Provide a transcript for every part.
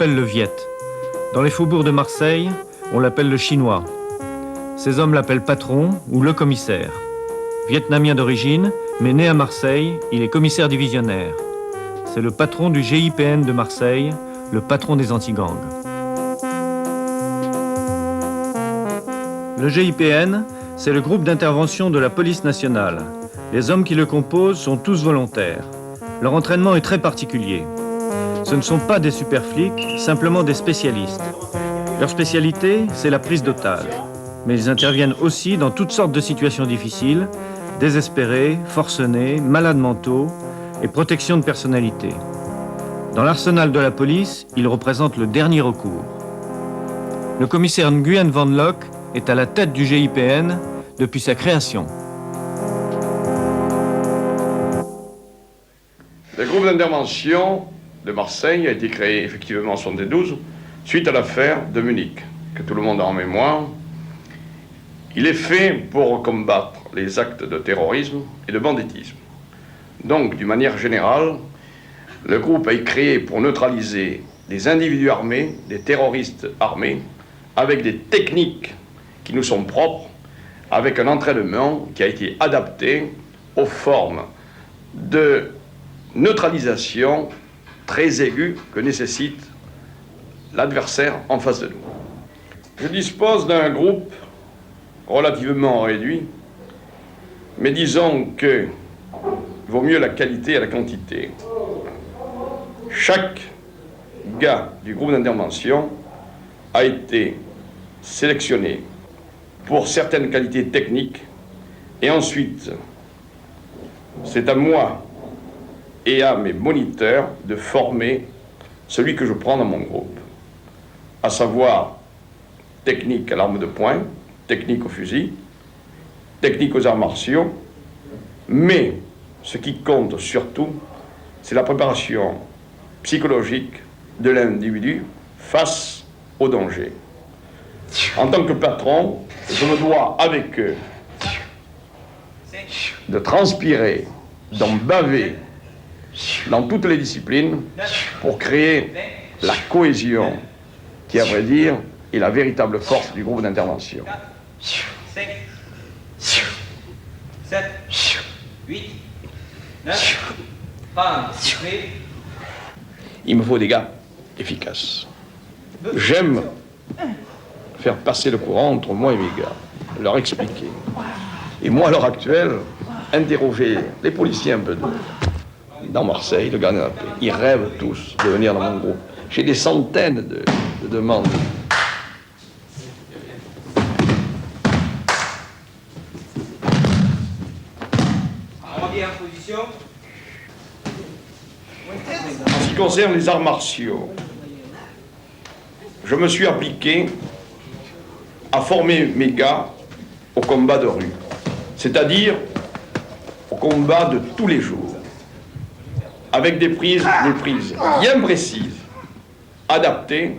l'appelle le Viet. Dans les faubourgs de Marseille, on l'appelle le Chinois. Ces hommes l'appellent patron ou le commissaire. Vietnamien d'origine, mais né à Marseille, il est commissaire divisionnaire. C'est le patron du GIPN de Marseille, le patron des anti-gangs. Le GIPN, c'est le groupe d'intervention de la police nationale. Les hommes qui le composent sont tous volontaires. Leur entraînement est très particulier. Ce ne sont pas des super flics, simplement des spécialistes. Leur spécialité, c'est la prise d'otages. Mais ils interviennent aussi dans toutes sortes de situations difficiles, désespérés, forcenés, malades mentaux et protection de personnalité. Dans l'arsenal de la police, ils représentent le dernier recours. Le commissaire Nguyen Van Loc est à la tête du GIPN depuis sa création. Le groupe d'intervention de Marseille a été créé effectivement en 1972 suite à l'affaire de Munich, que tout le monde a en mémoire. Il est fait pour combattre les actes de terrorisme et de banditisme. Donc, d'une manière générale, le groupe a été créé pour neutraliser des individus armés, des terroristes armés, avec des techniques qui nous sont propres, avec un entraînement qui a été adapté aux formes de neutralisation très aiguë que nécessite l'adversaire en face de nous. Je dispose d'un groupe relativement réduit, mais disons que vaut mieux la qualité à la quantité. Chaque gars du groupe d'intervention a été sélectionné pour certaines qualités techniques et ensuite c'est à moi et à mes moniteurs de former celui que je prends dans mon groupe, à savoir technique à l'arme de poing, technique au fusil, technique aux arts martiaux, mais ce qui compte surtout, c'est la préparation psychologique de l'individu face au danger. En tant que patron, je me dois avec eux de transpirer, d'en baver dans toutes les disciplines pour créer la cohésion qui, à vrai dire, est la véritable force du groupe d'intervention. 5, 7, 8, 9, 30, il me faut des gars efficaces. J'aime faire passer le courant entre moi et mes gars, leur expliquer. Et moi, à l'heure actuelle, interroger les policiers un peu dans Marseille, le gardien de la paix. Ils rêvent tous de venir dans mon groupe. J'ai des centaines de demandes. En ce qui concerne les arts martiaux, je me suis appliqué à former mes gars au combat de rue, c'est-à-dire au combat de tous les jours, avec des prises bien précises, adaptées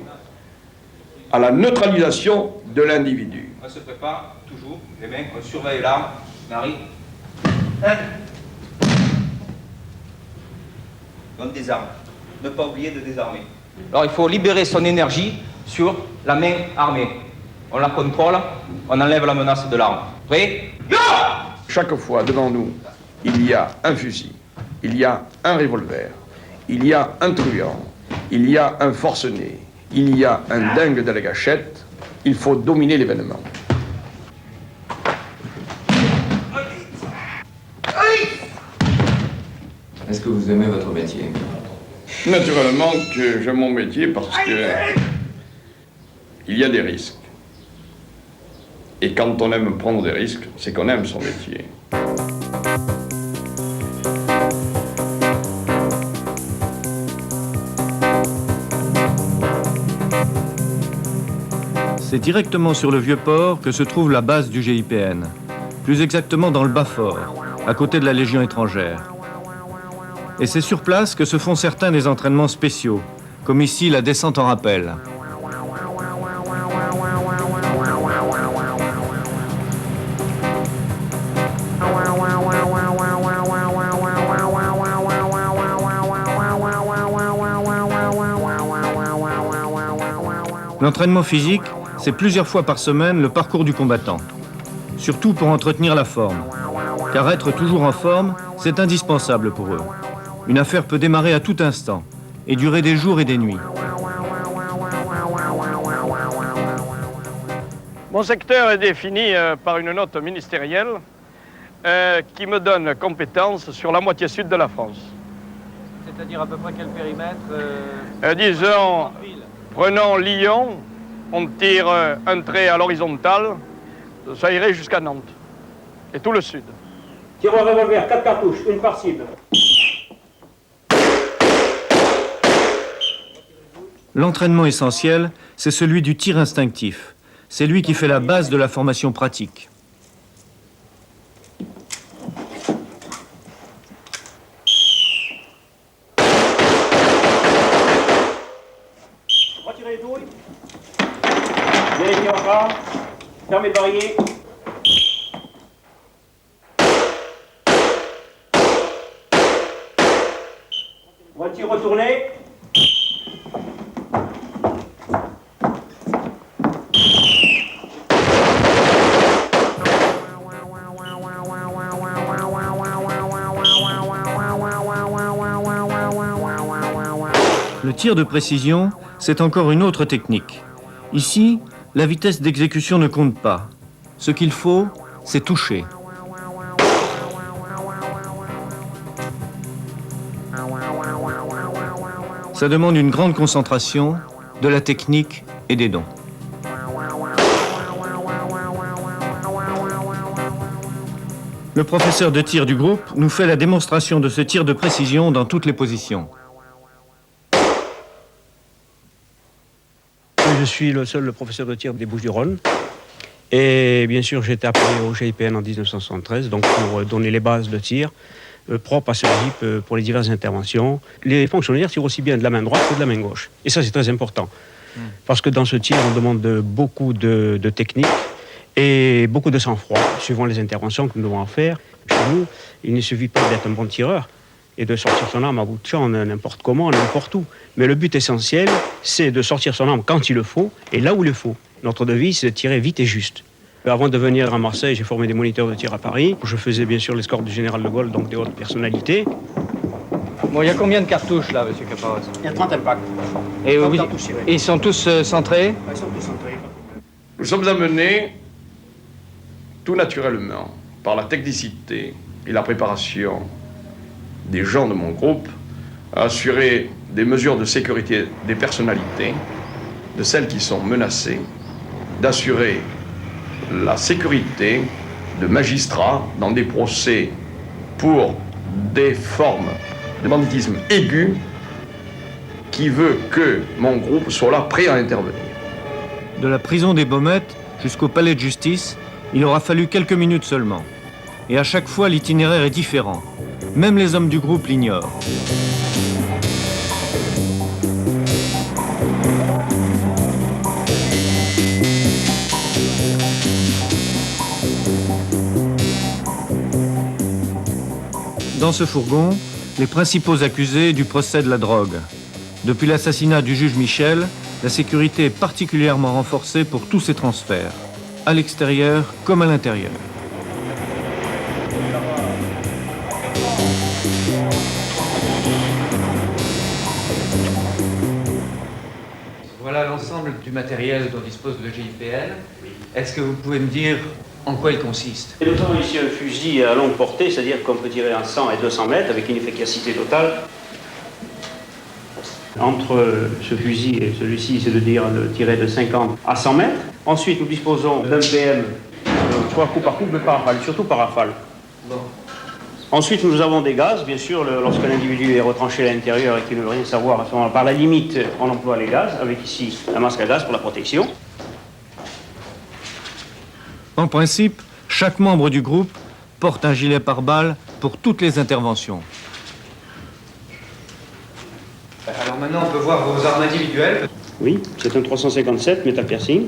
à la neutralisation de l'individu. On se prépare toujours, les mains, on surveille l'arme, Marie. Donne des armes. Ne pas oublier de désarmer. Alors il faut libérer son énergie sur la main armée. On la contrôle, on enlève la menace de l'arme. Prêt? Chaque fois devant nous, il y a un fusil, il y a un revolver, il y a un truand, il y a un forcené, il y a un dingue de la gâchette. Il faut dominer l'événement. Est-ce que vous aimez votre métier? Naturellement que j'aime mon métier parce que il y a des risques. Et quand on aime prendre des risques, c'est qu'on aime son métier. C'est directement sur le Vieux-Port que se trouve la base du GIPN. Plus exactement dans le Bas-Fort, à côté de la Légion étrangère. Et c'est sur place que se font certains des entraînements spéciaux, comme ici la descente en rappel. L'entraînement physique, c'est plusieurs fois par semaine le parcours du combattant. Surtout pour entretenir la forme. Car être toujours en forme, c'est indispensable pour eux. Une affaire peut démarrer à tout instant et durer des jours et des nuits. Mon secteur est défini par une note ministérielle qui me donne compétence sur la moitié sud de la France. C'est-à-dire à peu près quel périmètre Disons, prenons Lyon, on tire un trait à l'horizontale, ça irait jusqu'à Nantes et tout le sud. Tire au revolver, 4 cartouches, une par cible. L'entraînement essentiel, c'est celui du tir instinctif. C'est lui qui fait la base de la formation pratique. Retirez les douilles. Vérifiez encore. Fermez le barillet. Voiture retournée. Le tir de précision, c'est encore une autre technique. Ici, la vitesse d'exécution ne compte pas. Ce qu'il faut, c'est toucher. Ça demande une grande concentration, de la technique et des dons. Le professeur de tir du groupe nous fait la démonstration de ce tir de précision dans toutes les positions. Je suis le seul professeur de tir des Bouches-du-Rhône. Et bien sûr, j'ai été appelé au GIPN en 1973 donc pour donner les bases de tir propres à ce GIP pour les diverses interventions. Les fonctionnaires tirent aussi bien de la main droite que de la main gauche. Et ça, c'est très important. Parce que dans ce tir, on demande beaucoup de technique et beaucoup de sang-froid, suivant les interventions que nous devons en faire. Chez nous, il ne suffit pas d'être un bon tireur et de sortir son arme à bout de champ, n'importe comment, n'importe où. Mais le but essentiel, c'est de sortir son arme quand il le faut et là où il le faut. Notre devise, c'est de tirer vite et juste. Avant de venir à Marseille, j'ai formé des moniteurs de tir à Paris. Je faisais bien sûr l'escorte du général de Gaulle, donc des hautes personnalités. Bon, il y a combien de cartouches là, monsieur Caparros? Il y a 30 impacts. Et ils sont tous centrés? Ils sont tous centrés. Nous sommes amenés, tout naturellement, par la technicité et la préparation des gens de mon groupe, à assurer des mesures de sécurité des personnalités, de celles qui sont menacées, d'assurer la sécurité de magistrats dans des procès pour des formes de banditisme aigu qui veut que mon groupe soit là prêt à intervenir. De la prison des Baumettes jusqu'au palais de justice, il aura fallu quelques minutes seulement. Et à chaque fois, l'itinéraire est différent. Même les hommes du groupe l'ignorent. Dans ce fourgon, les principaux accusés du procès de la drogue. Depuis l'assassinat du juge Michel, la sécurité est particulièrement renforcée pour tous ces transferts, à l'extérieur comme à l'intérieur. Voilà l'ensemble du matériel dont dispose le GIPN. Est-ce que vous pouvez me dire en quoi il consiste? Et nous avons ici un fusil à longue portée, c'est-à-dire qu'on peut tirer à 100 et 200 mètres avec une efficacité totale. Entre ce fusil et celui-ci, c'est de tirer de 50 à 100 mètres. Ensuite, nous disposons d'un PM, 3 coups par coup, mais par rafale, surtout par rafale. Bon. Ensuite, nous avons des gaz, bien sûr, lorsqu'un individu est retranché à l'intérieur et qu'il ne veut rien savoir, à ce moment-là, par la limite, on emploie les gaz, avec ici la masque à gaz pour la protection. En principe, chaque membre du groupe porte un gilet pare-balles pour toutes les interventions. Alors maintenant, on peut voir vos armes individuelles. Oui, c'est un 357 métal piercing.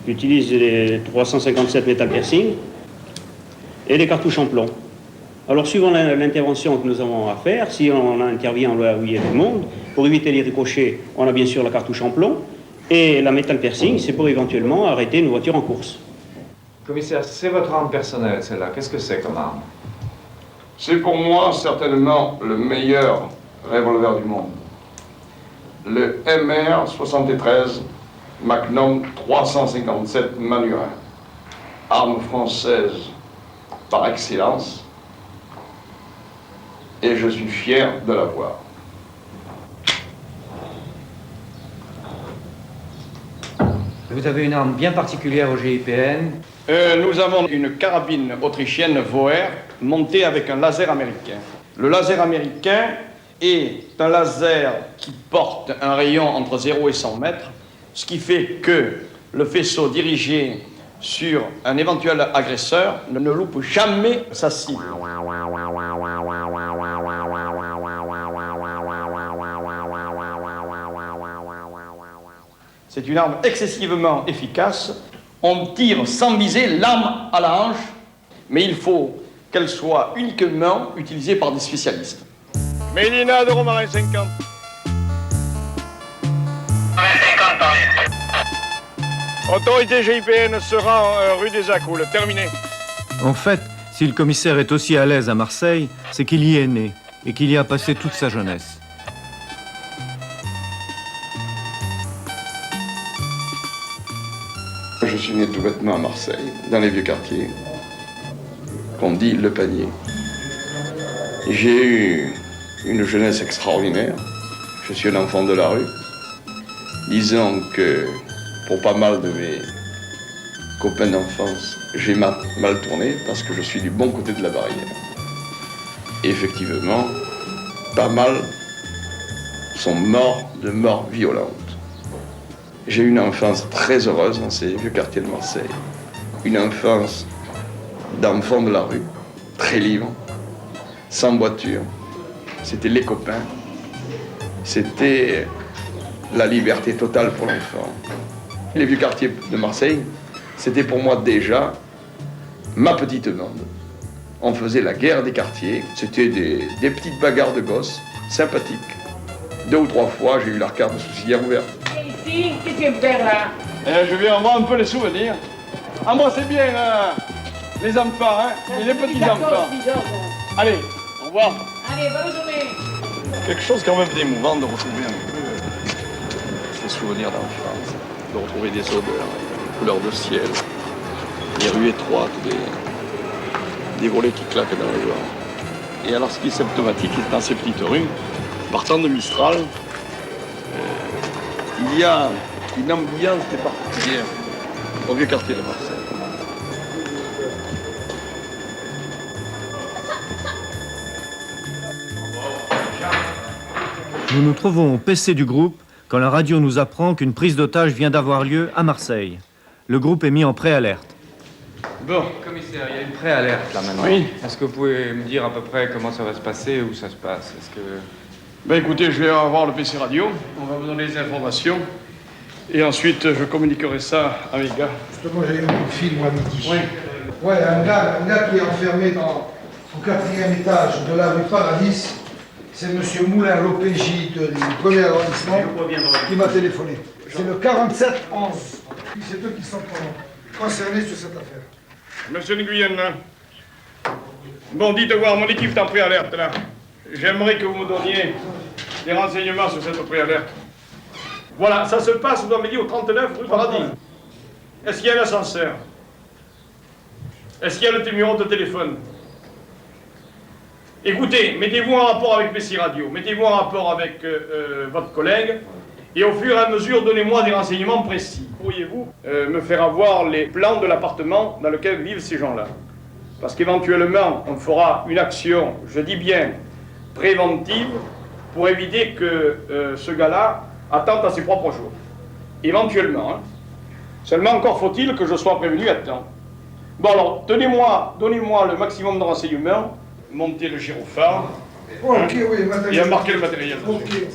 J'utilise les 357 métal piercing et les cartouches en plomb. Alors, suivant l'intervention que nous avons à faire, si on intervient là où il y a du monde, pour éviter les ricochets, on a bien sûr la cartouche en plomb. Et la metal piercing, c'est pour éventuellement arrêter une voiture en course. Commissaire, c'est votre arme personnelle, celle-là. Qu'est-ce que c'est comme arme? C'est pour moi certainement le meilleur revolver du monde. Le MR73 Magnum 357 Manurin. Arme française par excellence. Et je suis fier de l'avoir. Vous avez une arme bien particulière au GIPN. Nous avons une carabine autrichienne Voer montée avec un laser américain. Le laser américain est un laser qui porte un rayon entre 0 et 100 mètres, ce qui fait que le faisceau dirigé sur un éventuel agresseur ne loupe jamais sa cible. C'est une arme excessivement efficace. On tire sans viser, l'arme à la hanche, mais il faut qu'elle soit uniquement utilisée par des spécialistes. Mélina de Romarin 50. Autorité GIPN sera rue des Accoules. Terminé. En fait, si le commissaire est aussi à l'aise à Marseille, c'est qu'il y est né et qu'il y a passé toute sa jeunesse. Je suis né tout bêtement à Marseille, dans les vieux quartiers, qu'on dit Le Panier. J'ai eu une jeunesse extraordinaire. Je suis un enfant de la rue. Disons que pour pas mal de mes copains d'enfance, j'ai mal tourné parce que je suis du bon côté de la barrière. Et effectivement, pas mal sont morts de morts violentes. J'ai eu une enfance très heureuse dans ces vieux quartiers de Marseille. Une enfance d'enfant de la rue, très libre, sans voiture. C'était les copains. C'était la liberté totale pour l'enfant. Les vieux quartiers de Marseille, c'était pour moi déjà ma petite bande. On faisait la guerre des quartiers. C'était des petites bagarres de gosses, sympathiques. 2 ou 3 fois, j'ai eu la carte de sourcilière ouverte. Ici, qu'est-ce que tu veux faire là? Je viens voir un peu les souvenirs. Embrassez bien les enfants, hein, et les petits-enfants. Allez, au revoir. Allez, bonne journée. Quelque chose quand même d'émouvant de retrouver un peu ces souvenirs d'enfance, de retrouver des odeurs, des couleurs de ciel, des rues étroites, des volets qui claquent dans les bords. Et alors ce qui est symptomatique, c'est dans ces petites rues, partant de Mistral, il y a une ambiance qui est particulière au vieux quartier de Marseille. Nous nous trouvons au PC du groupe quand la radio nous apprend qu'une prise d'otage vient d'avoir lieu à Marseille. Le groupe est mis en préalerte. Bon. Commissaire, il y a une préalerte là maintenant. Oui. Est-ce que vous pouvez me dire à peu près comment ça va se passer, où ça se passe? Est-ce que... Ben écoutez, je vais voir le PC radio, on va vous donner les informations, et ensuite je communiquerai ça à mes gars. Justement, j'ai eu un coup de fil, moi, à midi. Oui. Ouais, un gars qui est enfermé au 4e étage de la rue Paradis, c'est M. Moulin, l'OPJ du 1er arrondissement, qui m'a téléphoné. C'est le 4711. C'est eux qui sont concernés sur cette affaire. Monsieur Nguyen, bon, dites voir, mon équipe est en préalerte là. J'aimerais que vous me donniez des renseignements sur cette préalerte. Voilà, ça se passe, vous m'avez dit, au 39 rue Paradis. Est-ce qu'il y a un ascenseur? Est-ce qu'il y a le numéro de téléphone? Écoutez, mettez-vous en rapport avec PC Radio, mettez-vous en rapport avec votre collègue, et au fur et à mesure, donnez-moi des renseignements précis. Pourriez-vous me faire avoir les plans de l'appartement dans lequel vivent ces gens-là? Parce qu'éventuellement, on fera une action, je dis bien, préventive, pour éviter que ce gars-là attente à ses propres jours. Éventuellement. Hein. Seulement, encore faut-il que je sois prévenu à temps. Bon alors, donnez-moi le maximum de renseignements, montez le gyrophare, Ok, oui, matériel. et embarquez le matériel. Ok.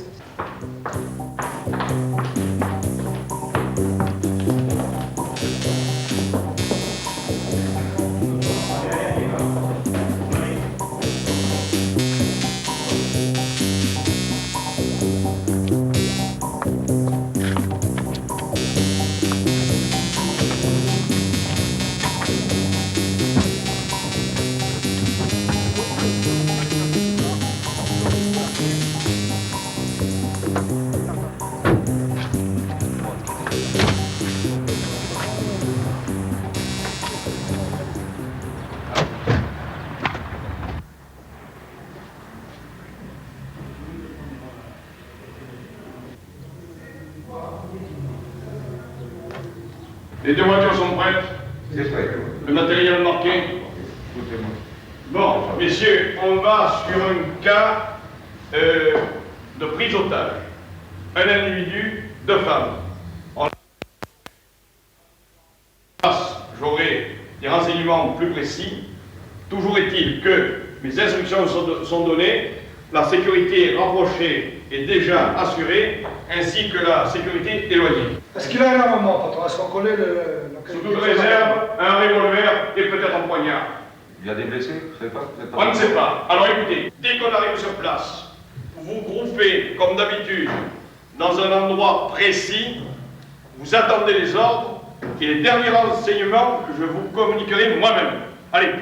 Les deux voitures sont prêtes? C'est prêt. Le matériel marqué? Bon, messieurs, on va sur un cas de prise otage. Un individu, deux femmes. J'aurai des renseignements plus précis. Toujours est-il que mes instructions sont données, la sécurité rapprochée est déjà assurée, ainsi que la sécurité éloignée. Est-ce qu'il a un armement, patron? Est-ce qu'on connaît le... Sous toute réserve, un revolver et peut-être un poignard. Il y a des blessés? Vous savez pas? On ne sait pas. Alors écoutez, dès qu'on arrive sur place, vous vous groupez comme d'habitude dans un endroit précis, vous attendez les ordres et les derniers renseignements que je vous communiquerai moi-même. Allez.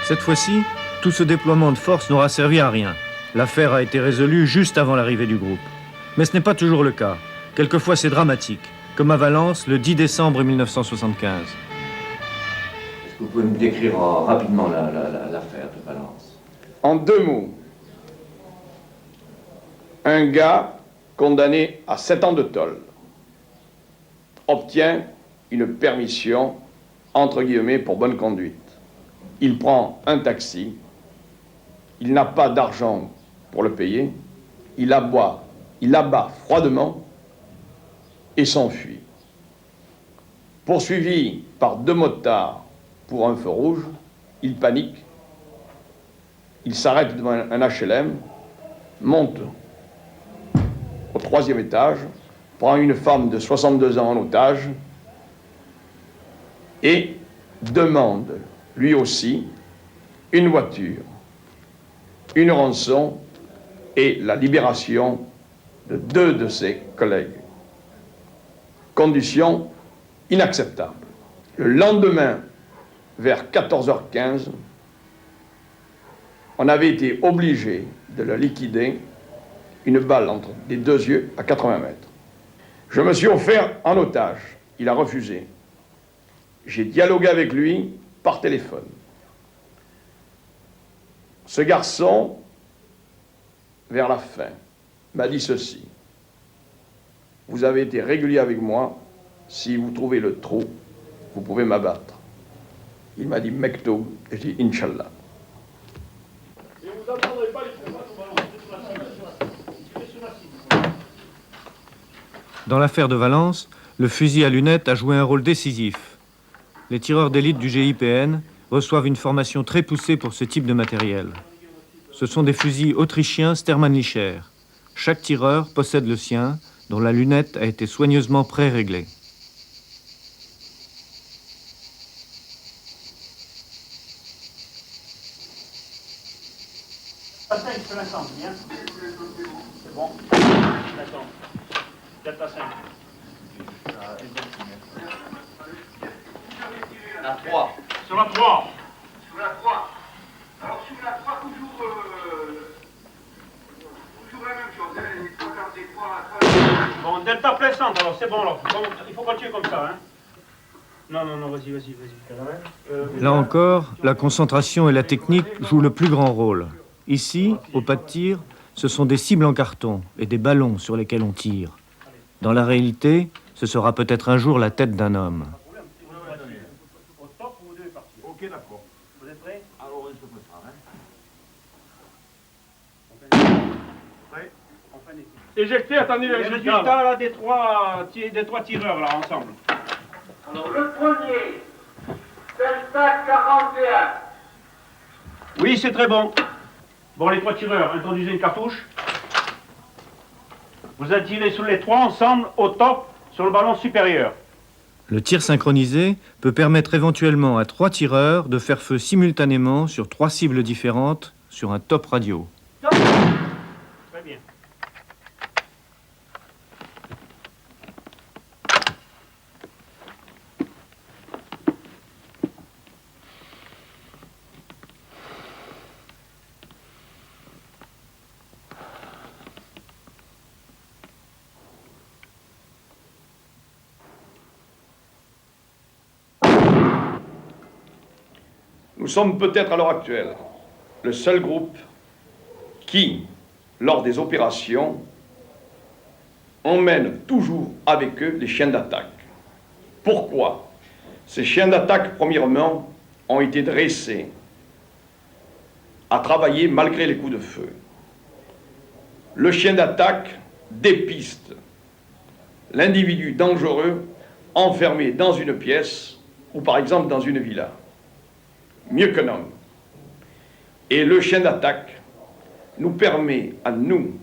Cette fois-ci, tout ce déploiement de force n'aura servi à rien. L'affaire a été résolue juste avant l'arrivée du groupe. Mais ce n'est pas toujours le cas. Quelquefois c'est dramatique, comme à Valence le 10 décembre 1975. Est-ce que vous pouvez me décrire rapidement l'affaire de Valence? En deux mots, un gars condamné à 7 ans de tôle obtient une permission, entre guillemets, pour bonne conduite. Il prend un taxi, il n'a pas d'argent pour le payer, il abat froidement et s'enfuit. Poursuivi par 2 motards pour un feu rouge, il panique, il s'arrête devant un HLM, monte au 3e étage, prend une femme de 62 ans en otage et demande lui aussi une voiture, une rançon et la libération de 2 de ses collègues. Condition inacceptable. Le lendemain, vers 14h15, on avait été obligé de le liquider, une balle entre les 2 yeux à 80 mètres. Je me suis offert en otage. Il a refusé. J'ai dialogué avec lui par téléphone. Ce garçon, vers la fin, m'a dit ceci: vous avez été régulier avec moi, si vous trouvez le trou, vous pouvez m'abattre. Il m'a dit Mektoub, et j'ai dit Inch'Allah. Dans l'affaire de Valence, le fusil à lunettes a joué un rôle décisif. Les tireurs d'élite du GIPN reçoivent une formation très poussée pour ce type de matériel. Ce sont des fusils autrichiens Stermanlicher. Chaque tireur possède le sien, dont la lunette a été soigneusement pré-réglée. À 5 sur l'instant, bien. C'est bon. D'accord. 4 à 5. La 3. Sur la 3. Sur la 3. Alors sur la 3, toujours la même chose. Hein, les 3 quarts des 3. Bon, delta plaisante, alors c'est bon, alors. Il faut continuer comme ça, hein. Non, vas-y. Là encore, la concentration et la technique jouent le plus grand rôle. Ici, au pas de tir, ce sont des cibles en carton et des ballons sur lesquels on tire. Dans la réalité, ce sera peut-être un jour la tête d'un homme. Au top, vous devez partir. Ok, d'accord. Vous êtes prêts? Alors, on se prépare. Prêt? On fait un essai. Éjectez, attendez le résultat là, des trois tireurs là, ensemble. Alors, le premier, Delta 41. Oui, c'est très bon. Bon, les trois tireurs, introduisez une cartouche. Vous attirez sur les trois ensemble, au top, sur le ballon supérieur. Le tir synchronisé peut permettre éventuellement à 3 tireurs de faire feu simultanément sur 3 cibles différentes sur un top radio. Très bien. Nous sommes peut-être à l'heure actuelle le seul groupe qui, lors des opérations, emmène toujours avec eux les chiens d'attaque. Pourquoi? Ces chiens d'attaque, premièrement, ont été dressés à travailler malgré les coups de feu. Le chien d'attaque dépiste l'individu dangereux enfermé dans une pièce ou par exemple dans une villa. Mieux qu'un homme. Et le chien d'attaque nous permet à nous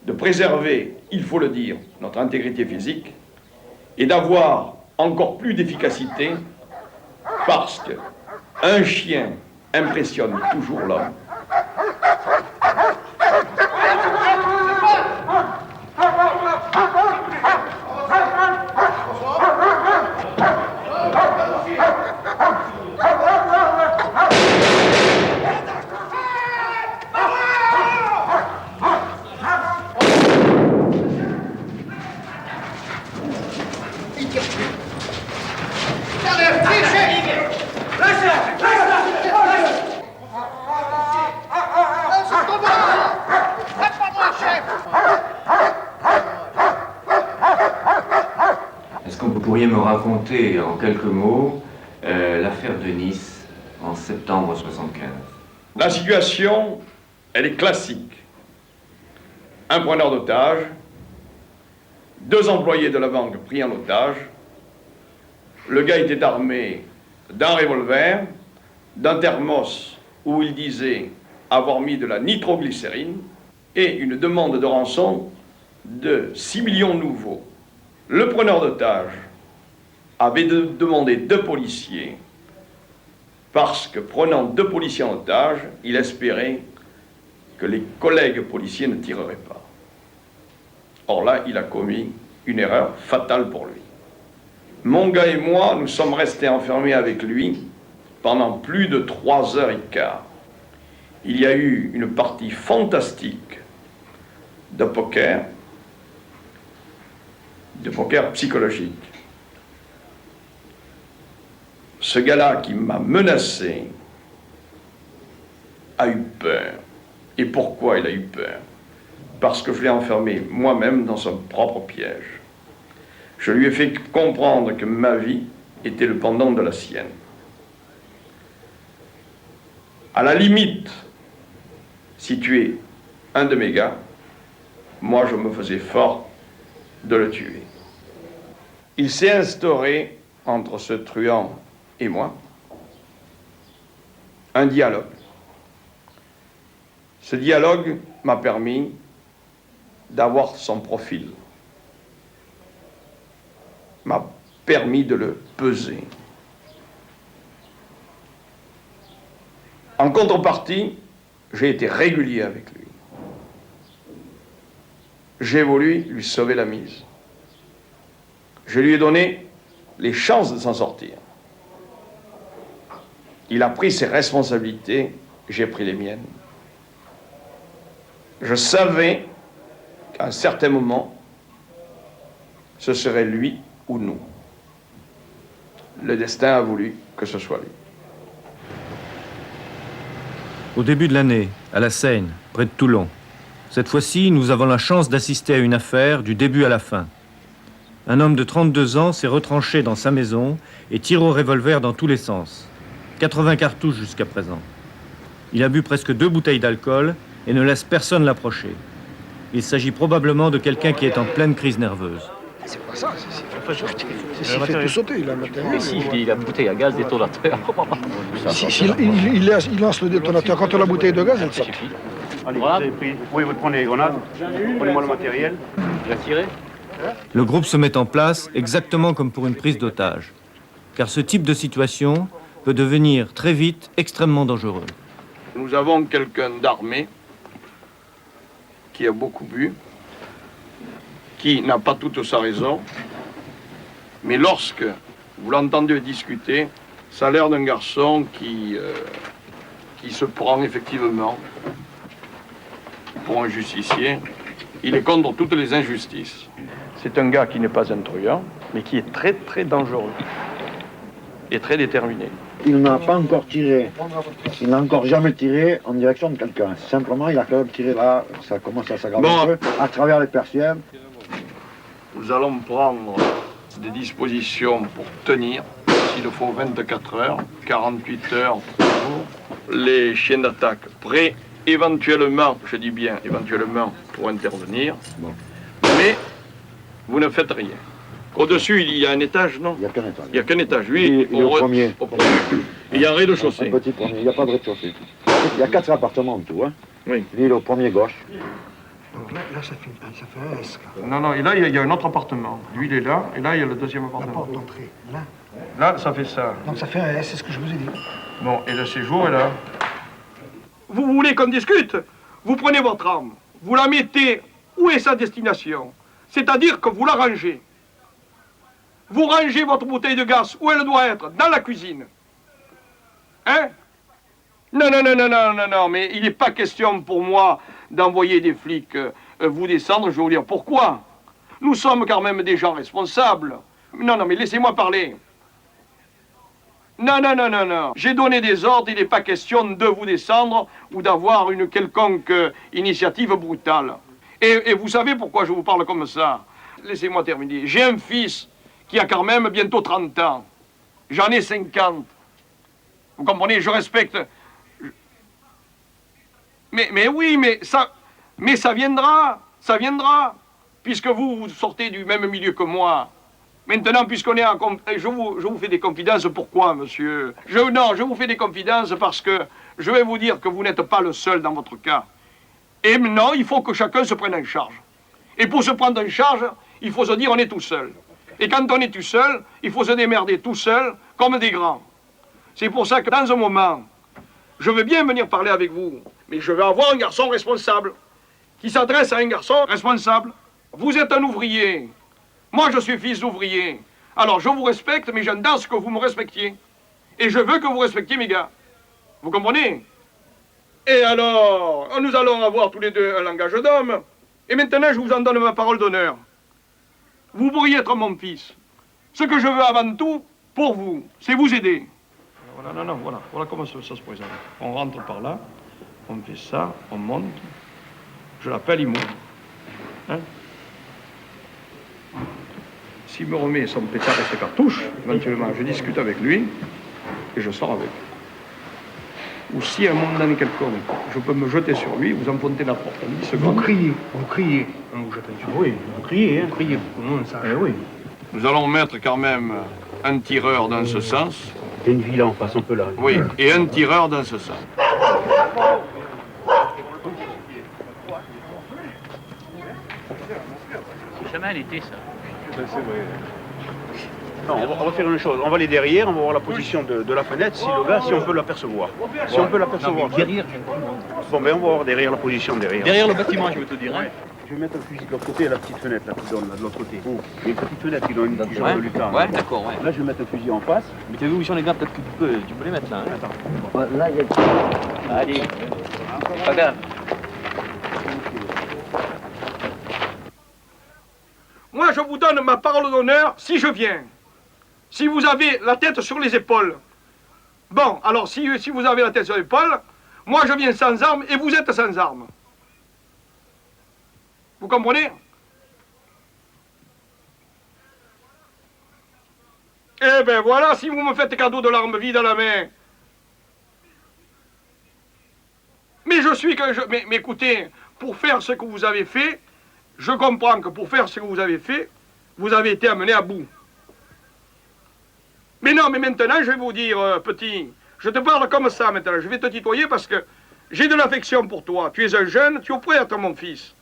de préserver, il faut le dire, notre intégrité physique et d'avoir encore plus d'efficacité parce qu'un chien impressionne toujours l'homme. Est-ce que vous pourriez me raconter en quelques mots l'affaire de Nice en septembre 1975? La situation, elle est classique. Un preneur d'otage, 2 employés de la banque pris en otage. Le gars était armé d'un revolver, d'un thermos où il disait avoir mis de la nitroglycérine et une demande de rançon de 6 millions nouveaux. Le preneur d'otage avait demandé 2 policiers parce que prenant 2 policiers en otage, il espérait que les collègues policiers ne tireraient pas. Or là, il a commis une erreur fatale pour lui. Mon gars et moi, nous sommes restés enfermés avec lui pendant plus de 3 heures et quart. Il y a eu une partie fantastique de poker psychologique. Ce gars-là qui m'a menacé a eu peur. Et pourquoi il a eu peur? Parce que je l'ai enfermé moi-même dans son propre piège. Je lui ai fait comprendre que ma vie était le pendant de la sienne. À la limite, si tu es un de mes gars, moi je me faisais fort de le tuer. Il s'est instauré entre ce truand et moi un dialogue. Ce dialogue m'a permis d'avoir son profil, m'a permis de le peser. En contrepartie, j'ai été régulier avec lui. J'ai voulu lui sauver la mise. Je lui ai donné les chances de s'en sortir. Il a pris ses responsabilités, j'ai pris les miennes. Je savais qu'à un certain moment, ce serait lui ou nous. Le destin a voulu que ce soit lui. Au début de l'année, à la Seine, près de Toulon. Cette fois-ci, nous avons la chance d'assister à une affaire du début à la fin. Un homme de 32 ans s'est retranché dans sa maison et tire au revolver dans tous les sens. 80 cartouches jusqu'à présent. Il a bu presque 2 bouteilles d'alcool et ne laisse personne l'approcher. Il s'agit probablement de quelqu'un qui est en pleine crise nerveuse. C'est pas ça, c'est fait tout sauter, là, maintenant. Mais si, il a bouteille à gaz, détonateur. Il lance le détonateur contre la bouteille de gaz, elle saute. Allez, vous avez pris. Oui, vous prenez les grenades. Prenez-moi le matériel. Il a tiré. Le groupe se met en place exactement comme pour une prise d'otage. Car ce type de situation peut devenir très vite extrêmement dangereux. Nous avons quelqu'un d'armé qui a beaucoup bu, qui n'a pas toute sa raison, mais lorsque vous l'entendez discuter, ça a l'air d'un garçon qui se prend effectivement pour un justicier. Il est contre toutes les injustices. C'est un gars qui n'est pas un truand, mais qui est très très dangereux et très déterminé. Il n'a pas encore tiré, il n'a encore jamais tiré en direction de quelqu'un. Simplement, il a quand même tiré là, ça commence à s'aggraver un peu, à travers les persiennes. Nous allons prendre des dispositions pour tenir, s'il le faut, 24 heures, 48 heures, 3 jours. Les chiens d'attaque prêts, éventuellement, je dis bien éventuellement, pour intervenir. Bon. Mais vous ne faites rien. Au-dessus, il y a un étage, non? Il n'y a qu'un étage. Il n'y a qu'un étage, lui. Il est au premier. Il y a un rez-de-chaussée. Un petit premier, il n'y a pas de rez-de-chaussée. Il y a 4 appartements en tout, hein. Oui. Lui, il est au premier gauche. Donc là ça fait un S. Non, et là, il y a un autre appartement. Lui, il est là, et là, il y a le deuxième La appartement. porte d'entrée, là. Là, ça fait ça. Donc ça fait un S, c'est ce que je vous ai dit. Bon, et le séjour est là. Vous voulez qu'on discute? Vous prenez votre arme, vous la mettez où est sa destination. C'est-à-dire que vous la rangez. Vous rangez votre bouteille de gaz où elle doit être, dans la cuisine. Hein? Non, mais il n'est pas question pour moi d'envoyer des flics vous descendre, je vais vous dire pourquoi. Nous sommes quand même des gens responsables. Non, mais laissez-moi parler. Non. J'ai donné des ordres, il n'est pas question de vous descendre ou d'avoir une quelconque initiative brutale. Et vous savez pourquoi je vous parle comme ça? Laissez-moi terminer. J'ai un fils qui a quand même bientôt 30 ans. J'en ai 50. Vous comprenez, je respecte. Mais oui, mais ça viendra, puisque vous sortez du même milieu que moi. Maintenant, puisqu'on est en... Je vous fais des confidences, pourquoi, monsieur? Je vous fais des confidences parce que je vais vous dire que vous n'êtes pas le seul dans votre cas. Et maintenant, il faut que chacun se prenne en charge. Et pour se prendre en charge, il faut se dire on est tout seul. Et quand on est tout seul, il faut se démerder tout seul, comme des grands. C'est pour ça que dans un moment, je veux bien venir parler avec vous, mais je veux avoir un garçon responsable, qui s'adresse à un garçon responsable. Vous êtes un ouvrier. Moi, je suis fils d'ouvrier. Alors, je vous respecte, mais j'entends ce que vous me respectiez. Et je veux que vous respectiez mes gars. Vous comprenez? Et alors, nous allons avoir tous les deux un langage d'homme. Et maintenant, je vous en donne ma parole d'honneur. Vous pourriez être mon fils. Ce que je veux avant tout, pour vous, c'est vous aider. Voilà comment ça se présente. On rentre par là, on fait ça, on monte. Je l'appelle, il monte. Hein? S'il me remet son pétard et ses cartouches, éventuellement, je discute avec lui et je sors avec. Ou si à un moment donné quelconque, je peux me jeter sur lui, vous enfoncez la porte en 10 secondes. Vous criez. On vous jette sur oui, vous criez, hein. Vous criez, tout le monde sache. Oui. Nous allons mettre quand même un tireur dans ce sens. C'est une ville en face, on peut là. Oui, et un tireur dans ce sens. C'est jamais un été, ça. C'est vrai. Non, on va faire une chose. On va aller derrière, on va voir la position de la fenêtre, si le gars, si on peut l'apercevoir. Si on peut l'apercevoir. Derrière, Bon, ben on va voir derrière la position derrière. derrière le bâtiment, je veux te dire. Hein. Je vais mettre un fusil de l'autre côté, la petite fenêtre là qui donne là, de l'autre côté. Il y a une petite fenêtre qui donne une genre de lucarne. Ouais, d'accord, ouais. Là, je vais mettre un fusil en face. Mais t'as vu où ils sont les gars? Peut-être que tu peux les mettre là. Hein. Attends. Là, il y a... Allez. Pas grave. Moi, je vous donne ma parole d'honneur si je viens. Si vous avez la tête sur les épaules. Bon, alors si vous avez la tête sur les épaules, Moi, je viens sans armes et vous êtes sans armes. Vous comprenez? Eh ben voilà, si vous me faites cadeau de l'arme vide à la main. Mais je suis que je... Mais écoutez, pour faire ce que vous avez fait, je comprends que pour faire ce que vous avez fait, vous avez été amené à bout. Mais non, mais maintenant, je vais vous dire, petit, je te parle comme ça maintenant. Je vais te tutoyer parce que j'ai de l'affection pour toi. Tu es un jeune, tu es prêt à être mon fils.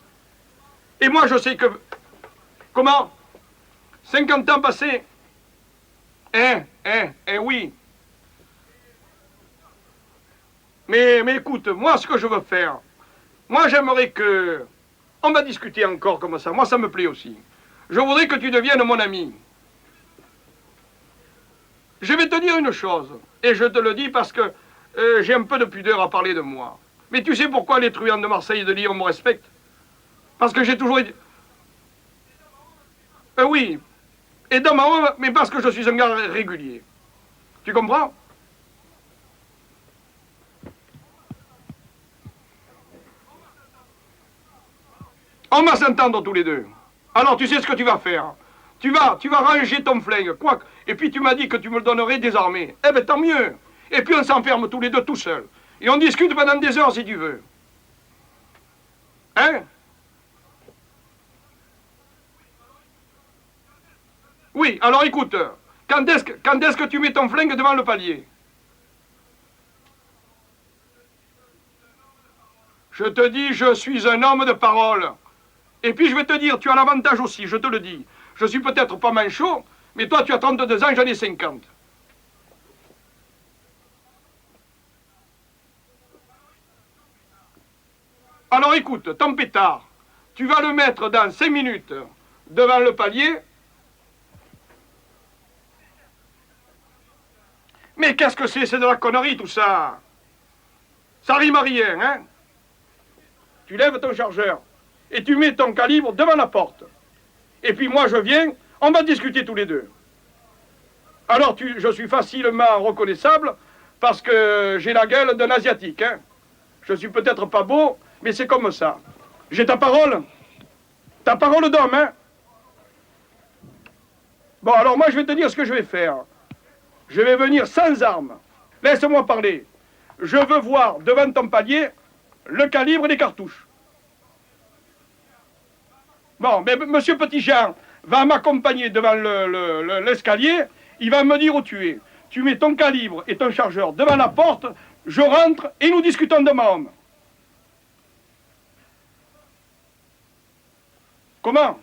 Et moi, je sais que... Comment? 50 ans passés. Oui. Mais écoute, moi, ce que je veux faire, moi, j'aimerais que... On va discuter encore comme ça. Moi, ça me plaît aussi. Je voudrais que tu deviennes mon ami. Je vais te dire une chose, et je te le dis parce que j'ai un peu de pudeur à parler de moi. Mais tu sais pourquoi les truands de Marseille et de Lyon me respectent? Parce que j'ai toujours été... oui. Et dans ma honte, mais parce que je suis un gars régulier. Tu comprends? On va s'entendre tous les deux. Alors tu sais ce que tu vas faire. Tu vas ranger ton flingue, quoi. Et puis tu m'as dit que tu me le donnerais désarmé. Eh ben tant mieux. Et puis on s'enferme tous les deux tout seuls. Et on discute pendant des heures si tu veux. Hein? Oui, alors écoute, quand est-ce que tu mets ton flingue devant le palier? Je te dis, je suis un homme de parole. Et puis je vais te dire, tu as l'avantage aussi, je te le dis. Je suis peut-être pas manchot, mais toi tu as 32 ans, j'en ai 50. Alors écoute, ton pétard, tu vas le mettre dans 5 minutes devant le palier. Mais qu'est-ce que c'est? C'est de la connerie tout ça. Ça rime à rien, hein? Tu lèves ton chargeur et tu mets ton calibre devant la porte. Et puis moi je viens, on va discuter tous les deux. Alors je suis facilement reconnaissable parce que j'ai la gueule d'un asiatique, hein? Je suis peut-être pas beau, mais c'est comme ça. J'ai ta parole? Ta parole d'homme, hein? Bon, alors moi je vais te dire ce que je vais faire. Je vais venir sans armes. Laisse-moi parler. Je veux voir devant ton palier le calibre des cartouches. Bon, mais monsieur Petit-Jean va m'accompagner devant l'escalier. Il va me dire où tu es. Tu mets ton calibre et ton chargeur devant la porte. Je rentre et nous discutons de ma homme. Comment?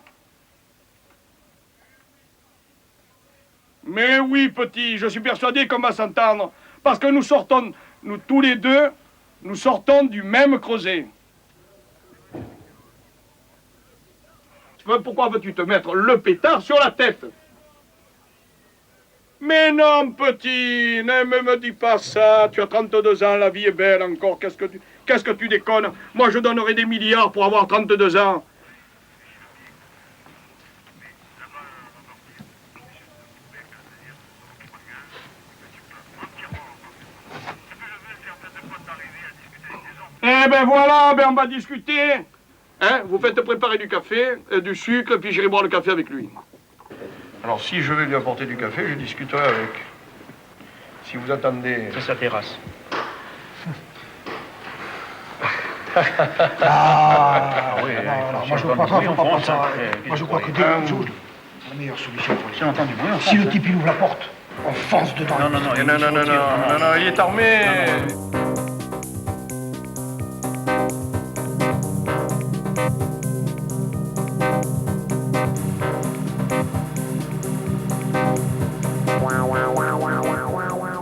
Mais oui, petit, je suis persuadé qu'on va s'entendre. Parce que nous sortons, nous tous les deux, nous sortons du même creuset. Pourquoi veux-tu te mettre le pétard sur la tête? Mais non, petit, ne me dis pas ça. Tu as 32 ans, la vie est belle encore. Qu'est-ce que tu déconnes? Moi, je donnerais des milliards pour avoir 32 ans. Eh ben voilà, ben on va discuter. Hein, vous faites préparer du café, du sucre, puis j'irai boire le café avec lui. Alors si je vais lui apporter du café, je discuterai avec. Si vous attendez... C'est sa terrasse. Oui, moi je crois pas ça. Moi je crois que dès le jour, la meilleure solution. Si on entend du bruit, on si le type il ouvre la porte, on fonce dedans. Non, il est armé.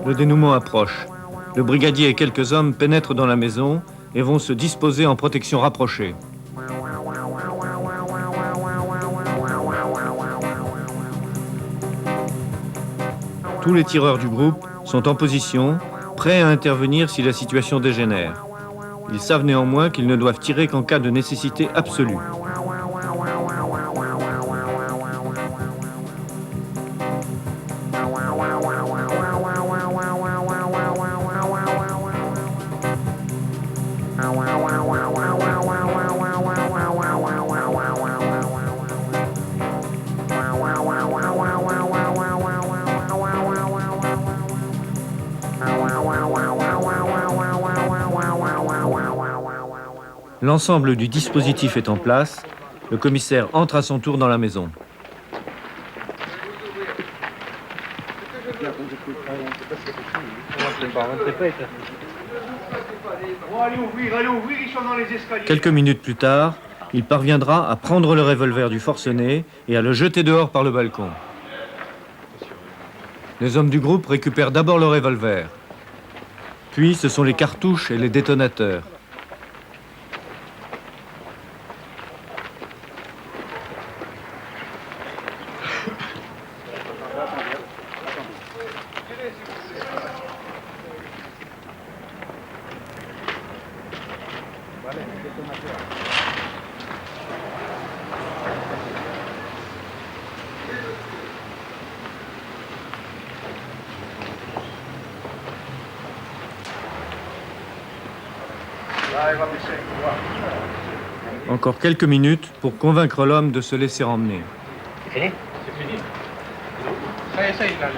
Le dénouement approche. Le brigadier et quelques hommes pénètrent dans la maison et vont se disposer en protection rapprochée. Tous les tireurs du groupe sont en position, prêts à intervenir si la situation dégénère. Ils savent néanmoins qu'ils ne doivent tirer qu'en cas de nécessité absolue. L'ensemble du dispositif est en place. Le commissaire entre à son tour dans la maison. Quelques minutes plus tard, il parviendra à prendre le revolver du forcené et à le jeter dehors par le balcon. Les hommes du groupe récupèrent d'abord le revolver. Puis ce sont les cartouches et les détonateurs. Encore quelques minutes pour convaincre l'homme de se laisser emmener. C'est fini? C'est fini. Ça y est, là.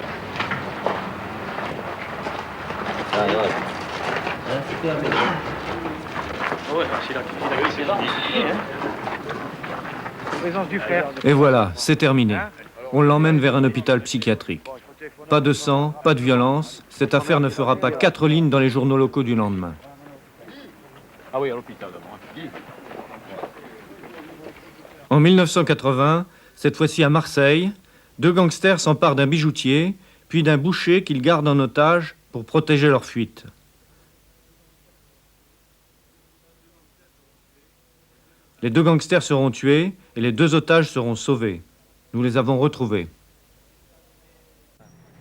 Et voilà, c'est terminé. On l'emmène vers un hôpital psychiatrique. Pas de sang, pas de violence. Cette affaire ne fera pas 4 lignes dans les journaux locaux du lendemain. Ah oui, à l'hôpital d'abord. En 1980, cette fois-ci à Marseille, 2 gangsters s'emparent d'un bijoutier, puis d'un boucher qu'ils gardent en otage pour protéger leur fuite. Les 2 gangsters seront tués et les 2 otages seront sauvés. Nous les avons retrouvés.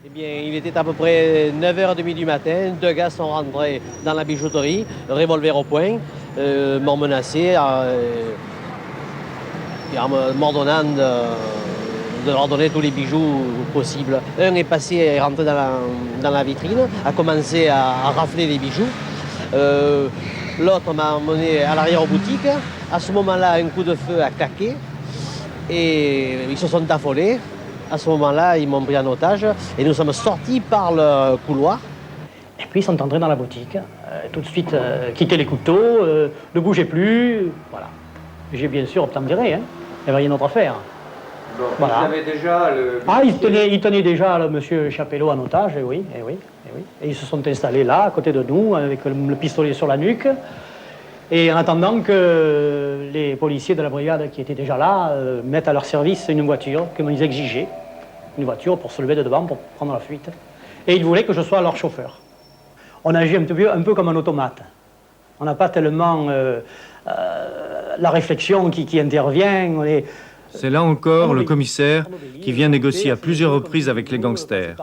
Eh bien, il était à peu près 9h30 du matin. 2 gars sont rentrés dans la bijouterie, revolver au poing, m'ont menacé, en m'ordonnant de leur donner tous les bijoux possibles. Un est passé, est rentré dans la vitrine, a commencé à rafler les bijoux. L'autre m'a emmené à l'arrière-boutique. À ce moment-là, un coup de feu a claqué et ils se sont affolés. À ce moment-là, ils m'ont pris en otage et nous sommes sortis par le couloir. Et puis ils sont entrés dans la boutique, tout de suite quitté les couteaux, ne bougez plus, voilà. J'ai bien sûr obtempéré, hein. Il n'y avait rien d'autre à faire. Bon, voilà. Vous avez déjà le... Ah, ils tenaient déjà le monsieur Chapelot en otage, et oui. Et ils se sont installés là, à côté de nous, avec le pistolet sur la nuque. Et en attendant que les policiers de la brigade qui étaient déjà là mettent à leur service une voiture, comme ils exigeaient, une voiture pour se lever de devant, pour prendre la fuite. Et ils voulaient que je sois leur chauffeur. On agit un peu comme un automate. On n'a pas tellement la réflexion qui intervient. C'est là encore le commissaire qui vient négocier à plusieurs reprises avec les gangsters.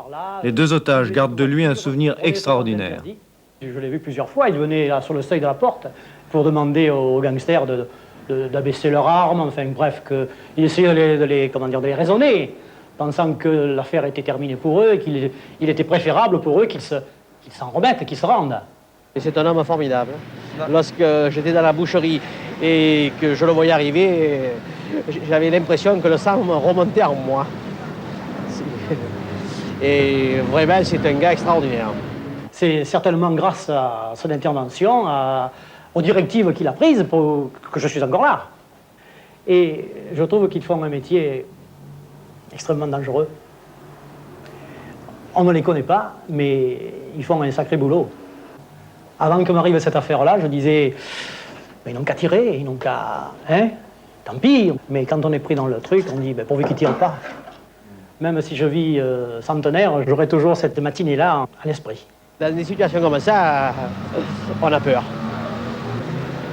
Les 2 otages gardent de lui un souvenir extraordinaire. Je l'ai vu plusieurs fois, il venait là sur le seuil de la porte pour demander aux gangsters d'abaisser leurs armes, enfin bref, il essayait de les raisonner, pensant que l'affaire était terminée pour eux et qu'il était préférable pour eux qu'ils s'en remettent, qu'ils se rendent. Et c'est un homme formidable. Lorsque j'étais dans la boucherie et que je le voyais arriver, j'avais l'impression que le sang me remontait en moi. Et vraiment, c'est un gars extraordinaire. C'est certainement grâce à son intervention, aux directives qu'il a prises pour que je suis encore là. Et je trouve qu'ils font un métier extrêmement dangereux. On ne les connaît pas, mais ils font un sacré boulot. Avant que m'arrive cette affaire-là, je disais, ils n'ont qu'à tirer, ils n'ont qu'à... Hein? Tant pis. Mais quand on est pris dans le truc, on dit, pourvu qu'ils ne tirent pas. Même si je vis centenaire, j'aurai toujours cette matinée-là à l'esprit. Dans des situations comme ça, on a peur.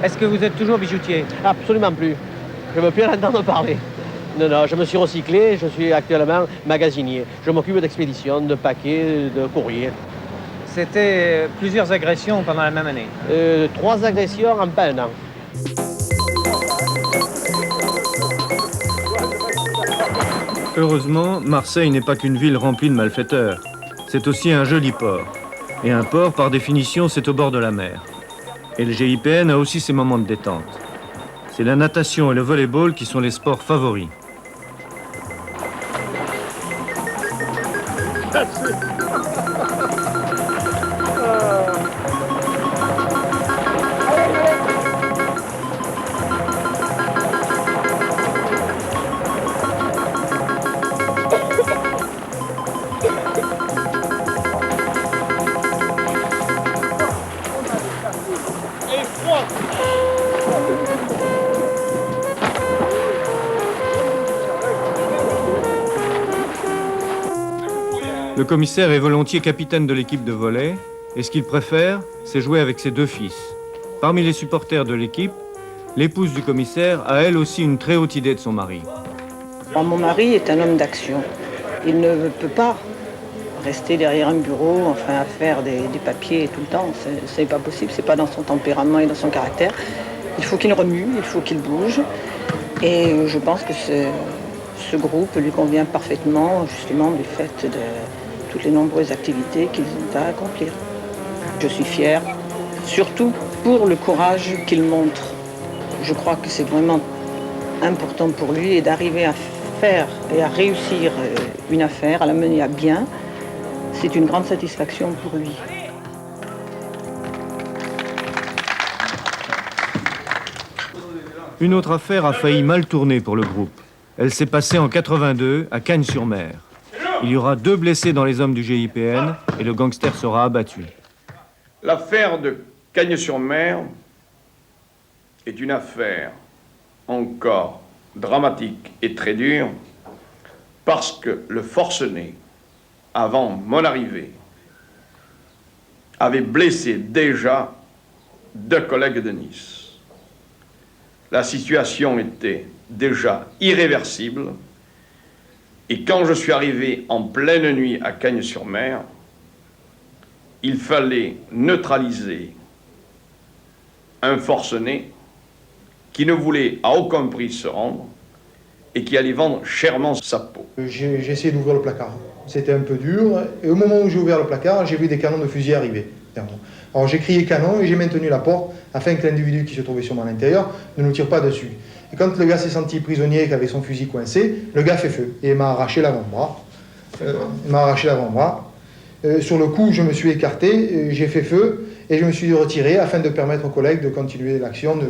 Est-ce que vous êtes toujours bijoutier? Absolument plus. Je ne veux plus en entendre parler. Non, je me suis recyclé, je suis actuellement magasinier. Je m'occupe d'expédition, de paquets, de courriers. C'était plusieurs agressions pendant la même année? 3 agressions en pas un an. Heureusement, Marseille n'est pas qu'une ville remplie de malfaiteurs. C'est aussi un joli port. Et un port, par définition, c'est au bord de la mer. Et le GIPN a aussi ses moments de détente. C'est la natation et le volley-ball qui sont les sports favoris. Le commissaire est volontiers capitaine de l'équipe de volley et ce qu'il préfère, c'est jouer avec ses 2 fils. Parmi les supporters de l'équipe, l'épouse du commissaire a elle aussi une très haute idée de son mari. Mon mari est un homme d'action. Il ne peut pas rester derrière un bureau, enfin à faire des papiers tout le temps. C'est pas possible, c'est pas dans son tempérament et dans son caractère. Il faut qu'il remue, il faut qu'il bouge. Et je pense que ce groupe lui convient parfaitement, justement, du fait de toutes les nombreuses activités qu'ils ont à accomplir. Je suis fière, surtout pour le courage qu'il montre. Je crois que c'est vraiment important pour lui et d'arriver à faire et à réussir une affaire, à la mener à bien, c'est une grande satisfaction pour lui. Une autre affaire a failli mal tourner pour le groupe. Elle s'est passée en 82 à Cagnes-sur-Mer. Il y aura 2 blessés dans les hommes du GIPN et le gangster sera abattu. L'affaire de Cagnes-sur-Mer est une affaire encore dramatique et très dure parce que le forcené, avant mon arrivée, avait blessé déjà 2 collègues de Nice. La situation était déjà irréversible et quand je suis arrivé en pleine nuit à Cagnes-sur-Mer, il fallait neutraliser un forcené qui ne voulait à aucun prix se rendre et qui allait vendre chèrement sa peau. J'ai essayé d'ouvrir le placard. C'était un peu dur. Et au moment où j'ai ouvert le placard, j'ai vu des canons de fusil arriver. Alors j'ai crié canon et j'ai maintenu la porte afin que l'individu qui se trouvait sûrement à l'intérieur ne nous tire pas dessus. Et quand le gars s'est senti prisonnier avec son fusil coincé, le gars fait feu et m'a arraché l'avant-bras. Sur le coup, je me suis écarté, j'ai fait feu et je me suis retiré afin de permettre aux collègues de continuer l'action de...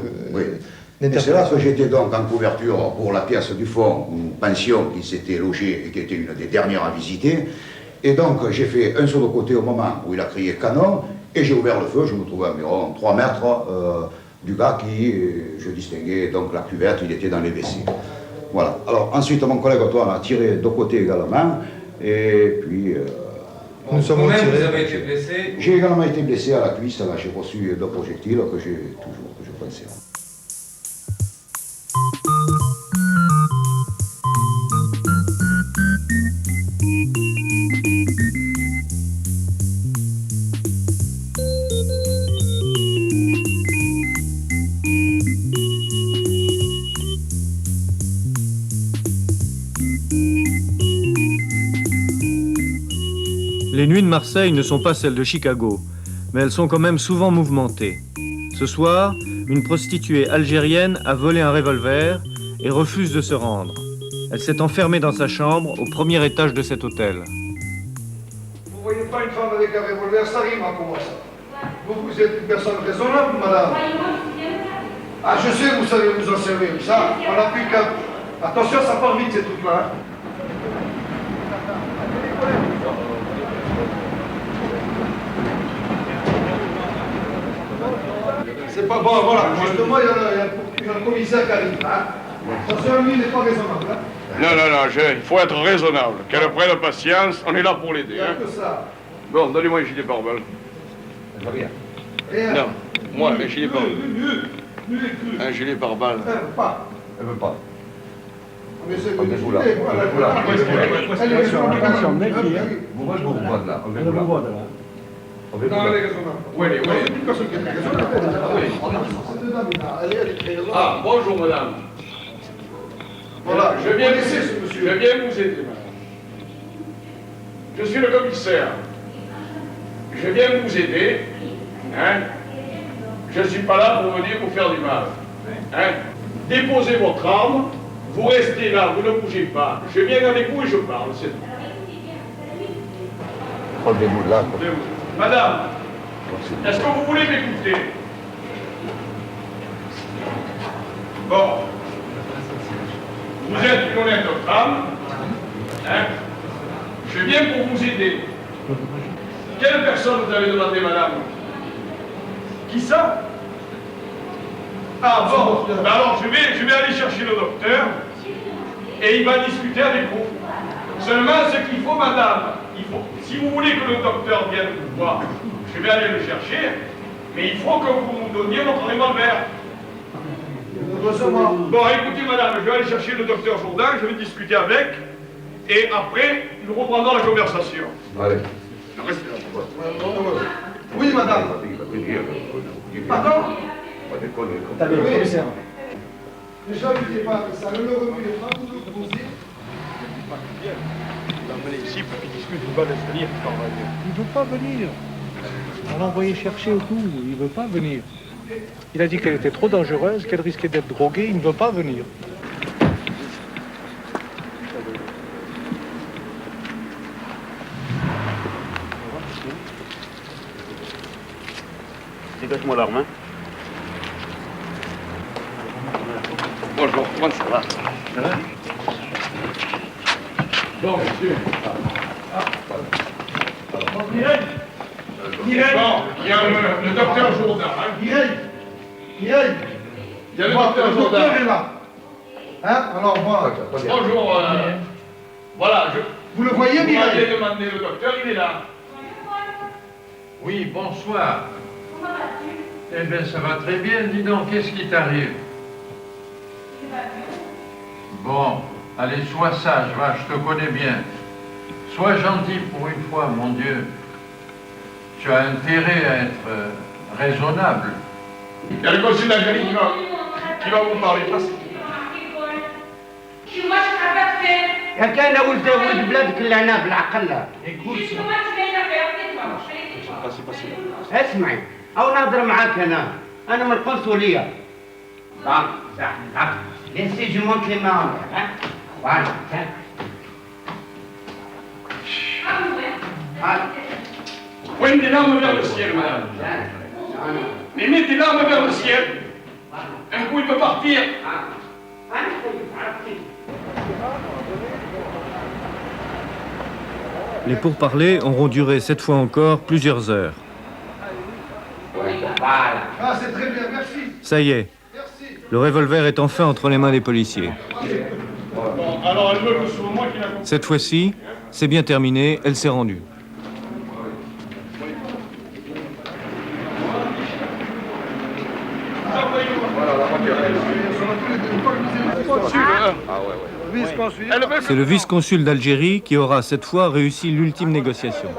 Et c'est là que j'étais donc en couverture pour la pièce du fond, une pension qui s'était logée et qui était une des dernières à visiter. Et donc j'ai fait un saut de côté au moment où il a crié canon et j'ai ouvert le feu. Je me trouvais à environ 3 mètres du gars qui, je distinguais donc la cuvette, il était dans les WC. Voilà. Alors ensuite mon collègue Antoine a tiré de côté également et puis... Nous sommes vous avez été blessé? J'ai également été blessé à la cuisse, là j'ai reçu 2 projectiles que j'ai toujours, que je conserve. Les nuits de Marseille ne sont pas celles de Chicago, mais elles sont quand même souvent mouvementées. Ce soir, une prostituée algérienne a volé un revolver et refuse de se rendre. Elle s'est enfermée dans sa chambre au premier étage de cet hôtel. Vous voyez pas une femme avec un revolver, ça rime à quoi ça? Vous êtes une personne raisonnable, madame. Ah, je sais, vous savez vous en servir. Ça, on n'a plus qu'à... Attention, ça part vite, ces trucs-là. Hein. C'est pas bon, voilà. Justement, il y a un commissaire qui arrive. Hein. Attention, lui, il n'est pas raisonnable. Hein. Non, il faut être raisonnable. Qu'elle prenne patience, on est là pour l'aider. Hein. Que ça. Bon, donnez-moi un gilet pare-balles. Rien. Non, moi, un gilet pare-balles. Un gilet pare-balles. Elle veut pas. Mais c'est vous là. Attention, mec, moi je vous vois de là. Ah, bonjour madame. Voilà, je viens vous aider, madame. Je suis le commissaire. Je viens vous aider. Hein? Je ne suis pas là pour venir vous faire du mal. Hein? Déposez votre arme, vous restez là, vous ne bougez pas. Je viens avec vous et je parle, c'est tout. Enlevez-vous de là. Madame, est-ce que vous voulez m'écouter? Bon. Vous êtes une honnête femme. Hein? Je viens pour vous aider. Quelle personne vous avez demandé, madame? Qui ça? Ah bon, ben alors je vais aller chercher le docteur et il va discuter avec vous. Seulement ce qu'il faut, madame, Si vous voulez que le docteur vienne vous voir, je vais aller le chercher, mais il faut que vous nous donniez votre revolver. Bon, écoutez, madame, je vais aller chercher le docteur Jourdain, je vais discuter avec, et après, nous reprendrons la conversation. Allez. Restez là. Oui, madame. Pardon? T'as bien, commissaire. Déjà, il n'est pas, ça ne le remuait pas, vous le posez. L'emmener ici pour qu'il discute du bas d'escalier. Il ne veut pas venir. On l'a envoyé chercher au tout, il ne veut pas venir. Il a dit qu'elle était trop dangereuse, qu'elle risquait d'être droguée, il ne veut pas venir. Dégage-moi l'arme, hein. Bonjour, comment ça va? Bon, monsieur. Mireille. Mireille. Bon, il y a le docteur Jourdain. Hein. Mireille. Mireille. Il y a le docteur Jourdain. Le docteur est là. Hein? Alors voilà. Bonjour. Voilà, vous le voyez, Mireille? Mireille? Vous m'avez demandé le docteur, il est là. Oui, bonsoir. Comment vas-tu? Eh bien, ça va très bien. Dis donc, qu'est-ce qui t'arrive? Bon, allez, sois sage, va, je te connais bien. Sois gentil pour une fois, mon Dieu. Tu as intérêt à être raisonnable. Il y a le consul d'Algérie qui va vous parler. كان ولد بلادك اللعنة بالعقل اسمعي او نهضر معاك انا من القنصليه لسي جو مونت لي مارون فوالا Pointe des larmes vers le ciel, madame. Mais mettez des larmes vers le ciel. Un coup, il peut partir. Les pourparlers auront duré cette fois encore plusieurs heures. Ah, c'est très bien, merci. Ça y est, le revolver est enfin entre les mains des policiers. Bon, alors elle veut que ce soit moi qui la comprenne. Cette fois-ci, c'est bien terminé, elle s'est rendue. C'est le vice-consul d'Algérie qui aura cette fois réussi l'ultime négociation.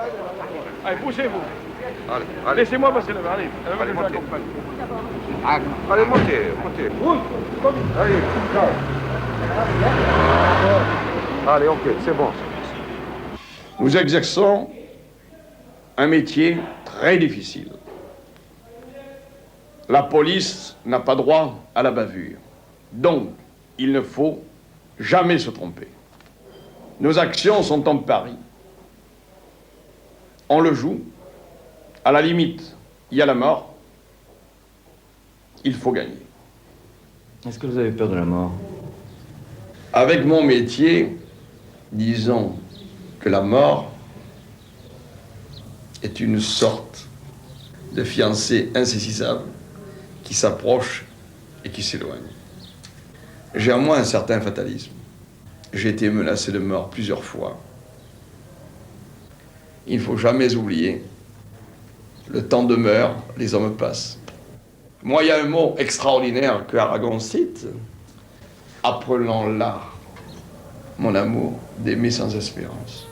Allez, poussez-vous. Allez, laissez-moi passer le verre. Allez, je l'accompagne. Allez, montez, montez. Allez, ok, c'est bon. Nous exerçons un métier très difficile. La police n'a pas droit à la bavure. Donc, il ne faut jamais se tromper. Nos actions sont en pari. On le joue. À la limite, il y a la mort. Il faut gagner. Est-ce que vous avez peur de la mort? Avec mon métier, disons que la mort est une sorte de fiancé insaisissable qui s'approche et qui s'éloigne. J'ai en moi un certain fatalisme. J'ai été menacé de mort plusieurs fois. Il ne faut jamais oublier, le temps demeure, les hommes passent. Moi, il y a un mot extraordinaire que Aragon cite. Apprenons l'art, mon amour, d'aimer sans espérance.